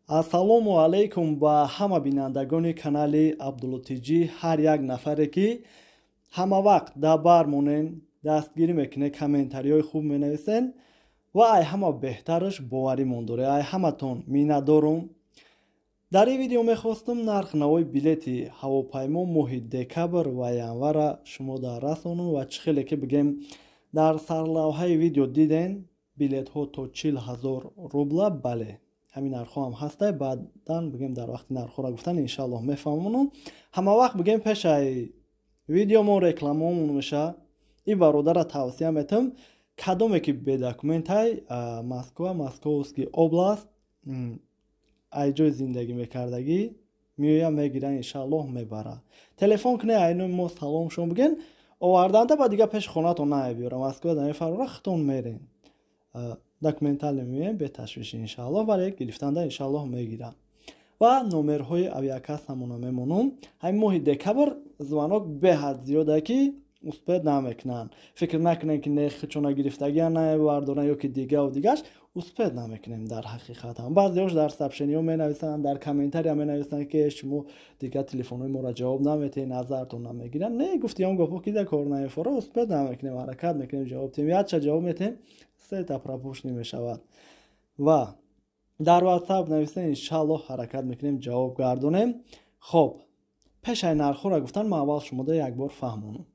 Ассалому алайкум ба ҳама бинандагони канали Абдуллутиҷӣ, ҳар як нафаре ки ҳама вақт дар бар монен, дастгирӣ мекунед, комментариҳои хуб менависен ва ай ҳама беҳтараш боваримон доред. Ай ҳаматон миннатдорум. Дар ин видео мехостам нарх-навои билети ҳавопаймо моҳи декабр ва январа шумо дар расонам ва чӣ хеле ки бигем дар сарлавҳаи видео диден билетҳо то 40,000 рубла. Бале, ҳамин нархҳо ҳам ҳастай. Баъдан бигем дар вақти нархҳоро гуфтан иншаллоҳ мефаҳмонам. Ҳама вақт бигем пешай видеомон рекламамон меша. И бародара тавсия метам, кадоме ки бедокументай Москва, Московский област ай ҷой зиндагӣ мекардагӣ меоя мегира иншаллоҳ мебара. Телефон кне айно мо салом шумо биген оварданда ба дига пеш хонатон наебиёра. Москва да мефарора хитон мерен. Документали меем бе ташвиш иншаллоҳ, вале гирифтанда иншаллоҳ мегира. Ва номерҳои авиакассамона мемонам. Ҳамин моҳи декабр звонок беҳад зиёда ки успед намекунанд. Фикр накунем ки нерхи чуна гирифтагия намебардоранд ё ки дигаву дигаш успед намекунем. Дар ҳақиқат ҳам баъзеҳош дар сообщениҳо менависанд, дар комментария менависанд ки шумо дига телефонҳои моро ҷавоб намедиҳед, назартон намегиранд. Не гуфти он гопҳо ки да кор намефора, успед намекунем, ҳаракат мекунем, ҷавоб дем. Яча ҷавоб медиҳем, сета пропушни мешавад. Ва дар WhatsApp нависем, иншаллоҳ ҳаракат мекунем, ҷавоб гардонем. Хоб, пешай нархҳоро гуфтан ман аввал шумода якбор фаҳмонам.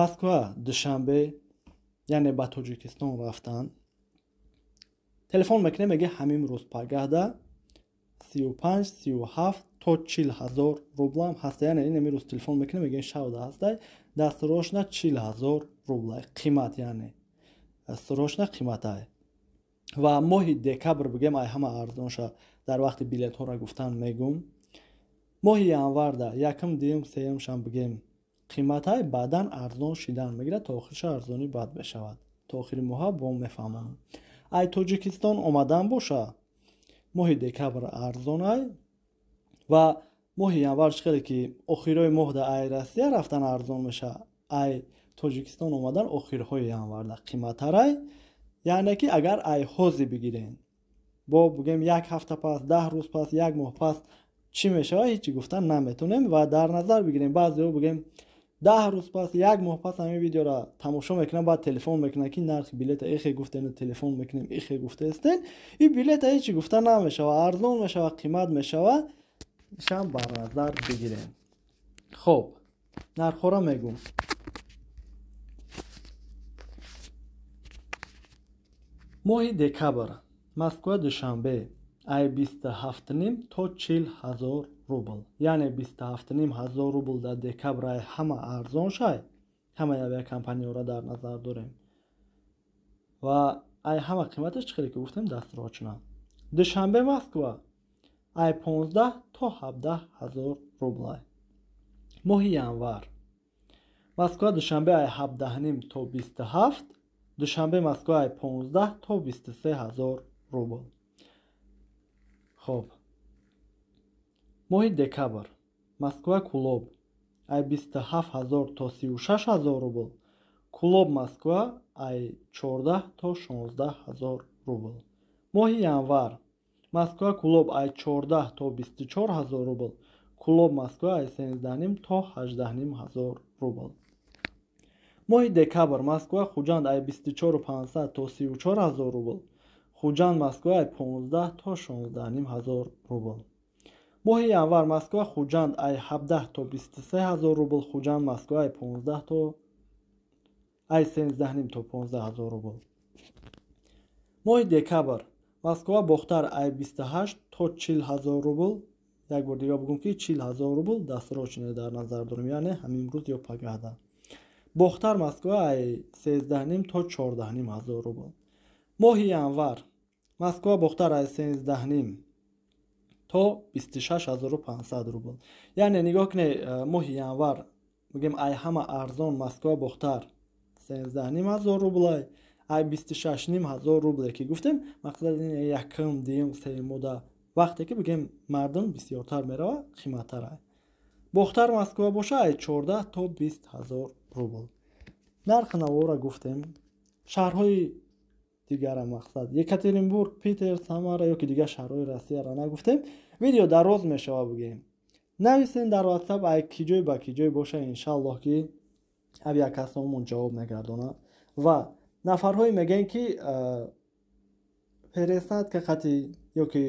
Москва душанбе, яъне ба Тоҷикистон рафтан. Телефон мекунем, меге ҳамин рӯз пагahda 35, 37 то 40,000 рублам ҳаста. Яъне ин рӯз телефон мекунем, меге шавда ҳастай. Дастсрочна 40,000 рубла. Қимат яъне. Срочна қиматай. Ва моҳи декабр бигем ай ҳама арзонша дар вақти билетҳоро гуфтан мегум. Моҳи январ да якм, дуюм, сеюм шам бигем қиматай баъдан арзон шидан мегирад то охирша арзонӣ бад мешавад. То охири моҳа бо мефаҳмам. Ай Тоҷикистон омадан боша моҳи декабр арзонай ва моҳи январ чӣ хеле ки охирои моҳ да ай Россия рафтан арзон меша, ай Тоҷикистон омадан охирҳои январ да қиматтарай. яъне ки агар ай ҳози бигирен бо бигем як ҳафта пас, 10 рӯз пас, як моҳ пас чӣ мешавад ҳечи гуфтан наметонем. Ва дар назар бигирем баъзеҳо бигем 10 рӯз пас, як моҳ пас ҳамин видеоро тамошо мекунам, баъд телефон мекунам ки нархи билета ихе гуфтен, телефон мекунем ихе гуфтестен. И билета ҳечи гуфтан намешава, арзон мешава, қимат мешава. шам бар назар бигирем. хоб, нархҳоро мегум. моҳи декабр Москва душанбе ай 27 то 40,000 рубл. Яъне 27,500 рубл дар декабр ай ҳама арзон шай. ҳама авиакомпанияҳоро дар назар дорем. Ва ай ҳама қиматаш чӣ хеле ки гуфтем дастрочна. Душанбе Москва ай 15 то 17,000 рубл. моҳи январ Москва душанбе ай 17 то 27. душанбе Москва ай 15 то 23,000 рубл. хоб, моҳи декабр Москва Кулоб ай 27,000 то 36,000 рубл. Кулоб Москва ай 14 то 16,000 рубл. моҳи январ Москва Кулоб ай 14 то 24,000 рубл. Кулоб Москва ай 13 то 18,000 рубл. моҳи декабр Москва Хуҷанд ай 24,500 то 34,000 рубл. Хуҷанд Москва ай 15 то 16,000 рубл. моҳи январ Москва Хуҷанд ай 17 то 23,000 рубл. Хуҷанд Москва ай 15 то ай 13 то 15,000 рубл. моҳи декабр Москва Бохтар ай 28 то 40,000 рубл. як бор дига бигум ки 40,000 рубл дастрочна дар назар дорем, яъне ҳамин рӯз ё пагahda. Бохтар Москва ай 13 то 14,000 рубл. моҳи январ Москва Бохтар ай 13 то 26,500 рубл. яъне нигоҳ кунед моҳи январ мегем ай ҳама арзон Москва Бохтар 13,000 рубл, ай 26,500 рубл ки гуфтем. мақсад ин якм, дуюм, сеюм мода вақте ки бигем мардум бисёртар мерава қиматтар ай. Бохтар Москва боша ай 14 то 20,000 рубл. нархи навора гуфтем. шаҳрҳои дигара мақсад. Екатеринбург, Питер, Самара ё ки дигар шаҳрҳои Россияро нагуфтем. Видео дароз мешава бугем. нависен дар WhatsApp ай киҷой ба киҷой боша, иншаллоҳ ки авиакасомон ҷавоб мегардонад. Ва нафарҳое мегӯянд ки пересадка қати ё ки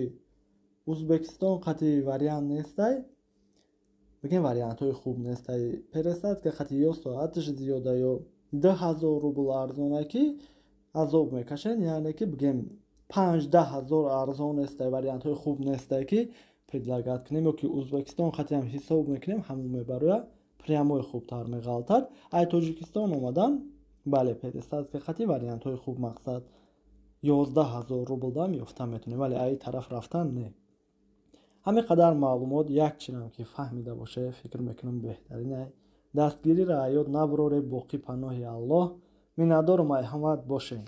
Узбекистон қати вариант нестай. Бигем вариантҳои хуб нестай. Пересадка қати ё соаташ зиёда ё 2000 рубл арзона ки азоб мекашен, яъне ки бигем 5-10 арзон нестай, вариантҳои хуб нестай ки предлагат кунем ё ки Узбекистон қати ҳам ҳисоб мекунем, ҳамон мебарояд прямои хубтар меғалтад. Ай Тоҷикистон омадан, бале пересадка қати вариантҳои хуб мақсад 11000 рубл дам ёфта метунем, вале ай тараф рафтан не. ҳамин қадар маълумот якчинам ки фаҳмида боше, фикр мекунам беҳтарин ай дастгириро аёд набуроре, боқӣ паноҳи Аллоҳ. Миннатдорум ай ҳамат бошед.